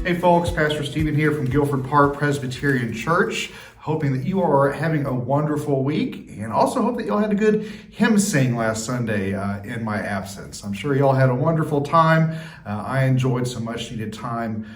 Hey folks, Pastor Stephen here from Guilford Park Presbyterian Church. Hoping that you are having a wonderful week, and also hope that y'all had a good hymn sing last Sunday in my absence. I'm sure y'all had a wonderful time. I enjoyed some much needed time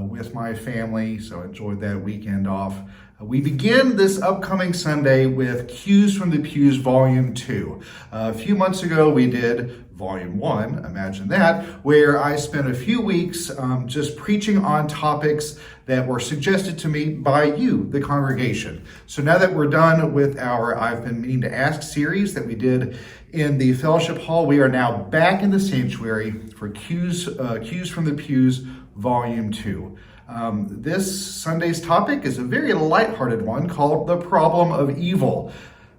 with my family, so I enjoyed that weekend off. We begin this upcoming Sunday with Cues from the Pews Volume 2. A few months ago we did Volume 1, imagine that, where I spent a few weeks just preaching on topics that were suggested to me by you, the congregation. So now that we're done with our I've Been Meaning to Ask series that we did in the fellowship hall, we are now back in the sanctuary for Cues from the Pews Volume 2. This Sunday's topic is a very lighthearted one called The Problem of Evil.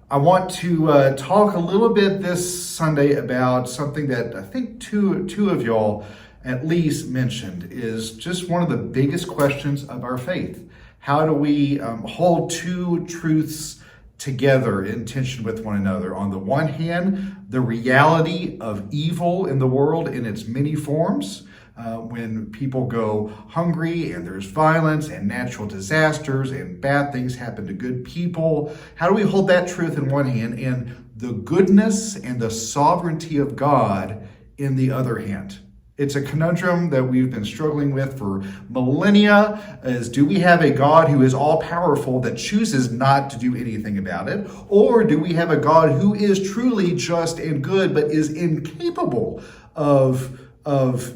I want to talk a little bit this Sunday about something that I think two of y'all at least mentioned is just one of the biggest questions of our faith. How do we hold two truths together in tension with one another? On the one hand, the reality of evil in the world in its many forms. When people go hungry and there's violence and natural disasters and bad things happen to good people. How do we hold that truth in one hand and the goodness and the sovereignty of God in the other hand? It's a conundrum that we've been struggling with for millennia, is do we have a God who is all-powerful that chooses not to do anything about it? Or do we have a God who is truly just and good but is incapable of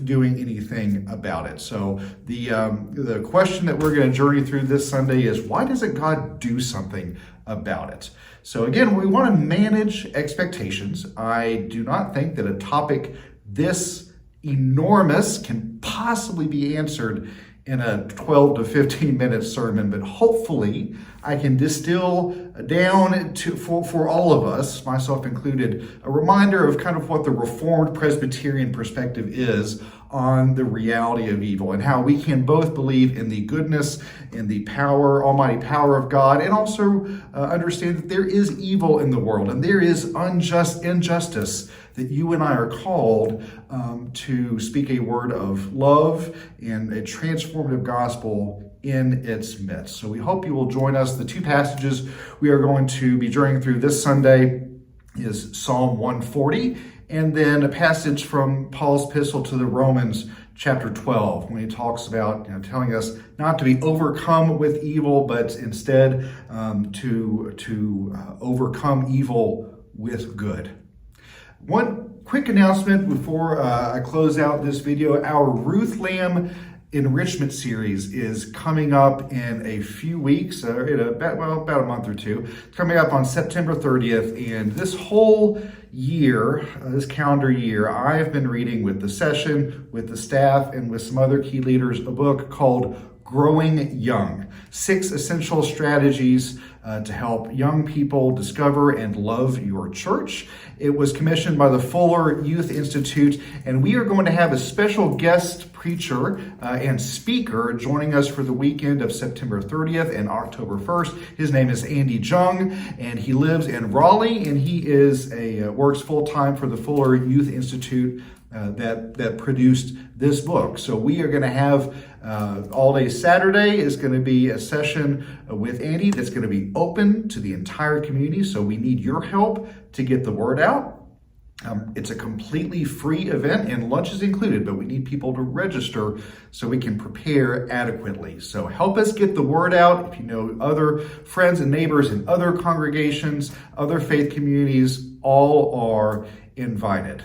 doing anything about it? So the question that we're going to journey through this Sunday is, why doesn't God do something about it? So again, we want to manage expectations. I do not think that a topic this enormous can possibly be answered in a 12 to 15 minute sermon, but hopefully I can distill down to for all of us, myself included, a reminder of kind of what the Reformed Presbyterian perspective is on the reality of evil and how we can both believe in the goodness and the power, almighty power of God, and also understand that there is evil in the world and there is injustice, that you and I are called to speak a word of love and a transformative gospel in its midst. So we hope you will join us. The two passages we are going to be journeying through this Sunday is Psalm 140, and then a passage from Paul's epistle to the Romans, chapter 12, when he talks about telling us not to be overcome with evil, but instead to overcome evil with good. One quick announcement before I close out this video. Our Ruth Lamb Enrichment series is coming up in a few weeks, about a month or two. It's coming up on September 30th, and this whole year, this calendar year, I have been reading with the session, with the staff, and with some other key leaders, a book called Growing Young: 6 Essential Strategies to help young people discover and love your church. It was commissioned by the Fuller Youth Institute, and we are going to have a special guest preacher and speaker joining us for the weekend of September 30th and October 1st. His name is Andy Jung, and he lives in Raleigh, and he is works full-time for the Fuller Youth Institute that produced this book. So we are going to have all day Saturday is going to be a session with Andy that's going to be open to the entire community. So we need your help to get the word out. It's a completely free event and lunch is included, but we need people to register so we can prepare adequately. So help us get the word out. If you know other friends and neighbors in other congregations, other faith communities, all are invited.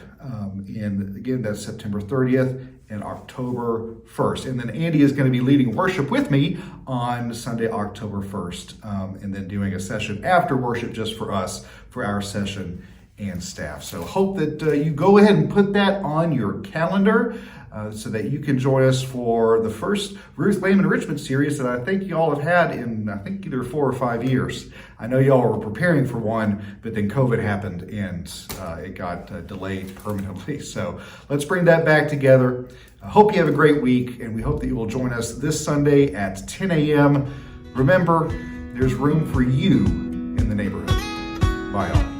And again, that's September 30th and October 1st. And then Andy is going to be leading worship with me on Sunday, October 1st, and then doing a session after worship just for us, for our session and staff. So hope that you go ahead and put that on your calendar so that you can join us for the first Ruth Lamb Enrichment series that I think y'all have had in, I think, either 4 or 5 years. I know y'all were preparing for one, but then COVID happened and it got delayed permanently. So let's bring that back together. I hope you have a great week, and we hope that you will join us this Sunday at 10 a.m. Remember, there's room for you in the neighborhood. Bye, all.